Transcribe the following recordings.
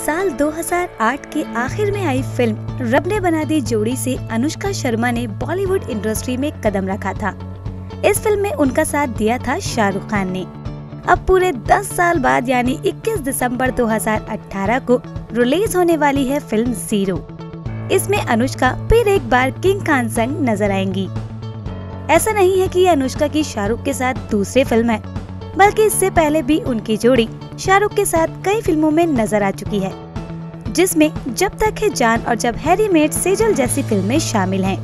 साल 2008 के आखिर में आई फिल्म रब ने बना दी जोड़ी से अनुष्का शर्मा ने बॉलीवुड इंडस्ट्री में कदम रखा था। इस फिल्म में उनका साथ दिया था शाहरुख खान ने। अब पूरे 10 साल बाद यानी 21 दिसंबर 2018 को रिलीज होने वाली है फिल्म जीरो। इसमें अनुष्का फिर एक बार किंग खान संग नजर आएंगी। ऐसा नहीं है कि ये अनुष्का की शाहरुख के साथ दूसरी फिल्म है, बल्कि इससे पहले भी उनकी जोड़ी शाहरुख के साथ कई फिल्मों में नजर आ चुकी है, जिसमें जब तक है जान और जब हैरी मेट सेजल जैसी फिल्में शामिल हैं।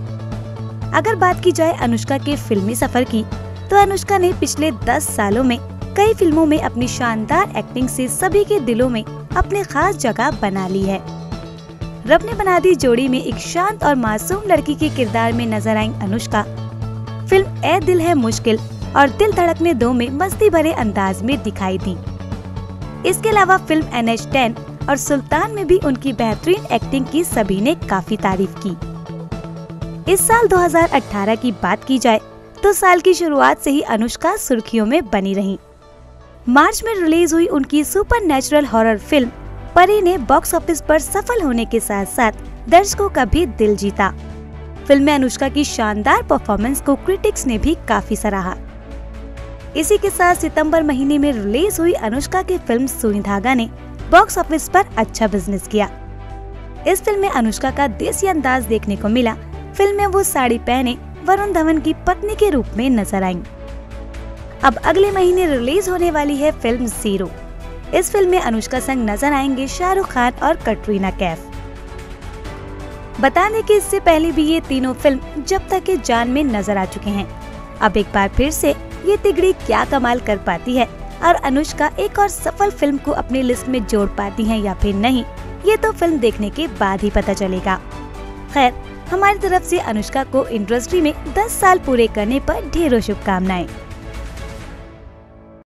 अगर बात की जाए अनुष्का के फिल्मी सफर की, तो अनुष्का ने पिछले 10 सालों में कई फिल्मों में अपनी शानदार एक्टिंग से सभी के दिलों में अपनी खास जगह बना ली है। रब ने बना दी जोड़ी में एक शांत और मासूम लड़की के किरदार में नजर आई अनुष्का फिल्म ए दिल है मुश्किल और दिल धड़कने दो में मस्ती भरे अंदाज में दिखाई दी। इसके अलावा फिल्म NH10 और सुल्तान में भी उनकी बेहतरीन एक्टिंग की सभी ने काफी तारीफ की। इस साल 2018 की बात की जाए तो साल की शुरुआत से ही अनुष्का सुर्खियों में बनी रही। मार्च में रिलीज हुई उनकी सुपरनैचुरल हॉरर फिल्म परी ने बॉक्स ऑफिस पर सफल होने के साथ साथ दर्शकों का भी दिल जीता। फिल्म में अनुष्का की शानदार परफॉर्मेंस को क्रिटिक्स ने भी काफी सराहा। इसी के साथ सितंबर महीने में रिलीज हुई अनुष्का की फिल्म सुई धागा ने बॉक्स ऑफिस पर अच्छा बिजनेस किया। इस फिल्म में अनुष्का का देसी अंदाज देखने को मिला। फिल्म में वो साड़ी पहने वरुण धवन की पत्नी के रूप में नजर आईं। अब अगले महीने रिलीज होने वाली है फिल्म जीरो। इस फिल्म में अनुष्का संग नजर आएंगे शाहरुख खान और कटरीना कैफ। बता दें कि इससे पहले भी ये तीनों फिल्म जब तक है जान में नजर आ चुके हैं। अब एक बार फिर से ये तिगड़ी क्या कमाल कर पाती है और अनुष्का एक और सफल फिल्म को अपनी लिस्ट में जोड़ पाती हैं या फिर नहीं, ये तो फिल्म देखने के बाद ही पता चलेगा। खैर, हमारी तरफ से अनुष्का को इंडस्ट्री में 10 साल पूरे करने पर ढेरों शुभकामनाएं।